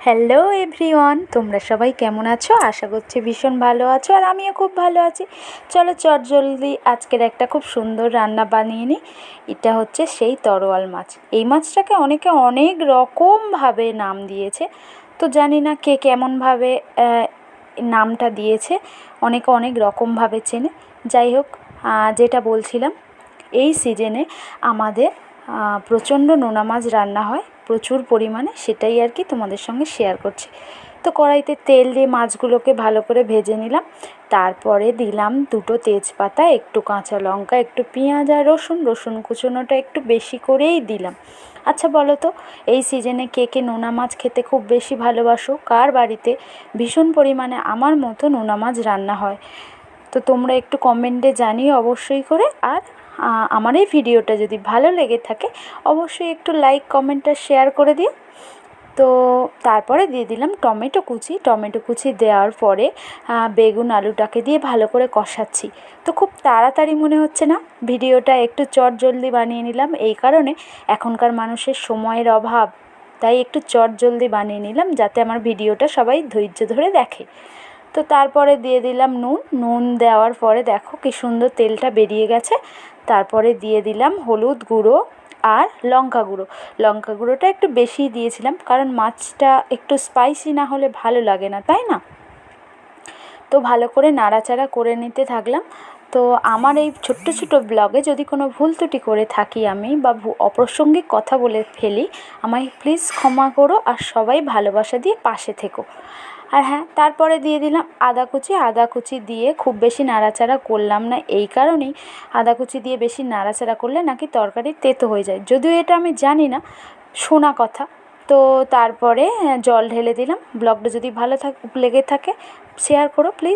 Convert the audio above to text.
Hello everyone, তোমরা সবাই কেমন আছো? আশা করছি ভীষণ ভালো আছো, আর আমিও খুব ভালো আছি। চলো চটজলদি আজকের একটা খুব সুন্দর রান্না বানিয়ে নিই। এটা হচ্ছে সেই তরোয়াল মাছ। এই মাছটাকে অনেকে অনেক রকমভাবে নাম দিয়েছে, তো জানি না কে কেমনভাবে নামটা দিয়েছে। অনেকে অনেক রকমভাবে চেনে। যাই হোক, যেটা বলছিলাম, এই সিজনে আমাদের প্রচণ্ড নোনা মাছ রান্না হয় প্রচুর পরিমাণে, সেটাই আর কি তোমাদের সঙ্গে শেয়ার করছি। তো কড়াইতে তেল দিয়ে মাছগুলোকে ভালো করে ভেজে নিলাম। তারপরে দিলাম দুটো তেজপাতা, একটু কাঁচা লঙ্কা, একটু পেঁয়াজ আর রসুন কুচোনোটা একটু বেশি করেই দিলাম। আচ্ছা বলো তো, এই সিজনে কে কে নোনা মাছ খেতে খুব বেশি ভালোবাসো? কার বাড়িতে ভীষণ পরিমাণে আমার মতো নোনা মাছ রান্না হয়? তো তোমরা একটু কমেন্টে জানিও অবশ্যই করে। আর আমার এই ভিডিওটা যদি ভালো লেগে থাকে অবশ্যই একটু লাইক, কমেন্ট আর শেয়ার করে দিও। তো তারপরে দিয়ে দিলাম টমেটো কুচি দেওয়ার পরে বেগুন আলুটাকে দিয়ে ভালো করে কষাচ্ছি। তো খুব তাড়াতাড়ি মনে হচ্ছে না? ভিডিওটা একটু চটজলদি বানিয়ে নিলাম, এই কারণে এখনকার মানুষের সময়ের অভাব, তাই একটু চটজলদি বানিয়ে নিলাম যাতে আমার ভিডিওটা সবাই ধৈর্য ধরে দেখে। তো তারপরে দিয়ে দিলাম নুন দেওয়ার পরে দেখো কি সুন্দর তেলটা বেরিয়ে গেছে। তারপরে দিয়ে দিলাম হলুদ গুঁড়ো আর লঙ্কা গুঁড়োটা একটু বেশিই দিয়েছিলাম, কারণ মাছটা একটু স্পাইসি না হলে ভালো লাগে না, তাই না? তো ভালো করে নাড়াচাড়া করে নিতে থাকলাম। তো আমার এই ছোট্ট ছোট্ট ব্লগে যদি কোনো ভুল ত্রুটি করে থাকি আমি, বা অপ্রাসঙ্গিক কথা বলে ফেলি, আমায় প্লিজ ক্ষমা করো, আর সবাই ভালোবাসা দিয়ে পাশে থেকো। আর হ্যাঁ, তারপরে দিয়ে দিলাম আদা কুচি দিয়ে খুব বেশি নাড়াচাড়া করলাম না, এই কারণেই আদা কুচি দিয়ে বেশি নাড়াচাড়া করলে নাকি তরকারি তেতো হয়ে যায়, যদিও এটা আমি জানি না, শোনা কথা। তো তারপরে জল ঢেলে দিলাম। ব্লগটা যদি ভালো লেগে থাকে শেয়ার করো প্লিজ।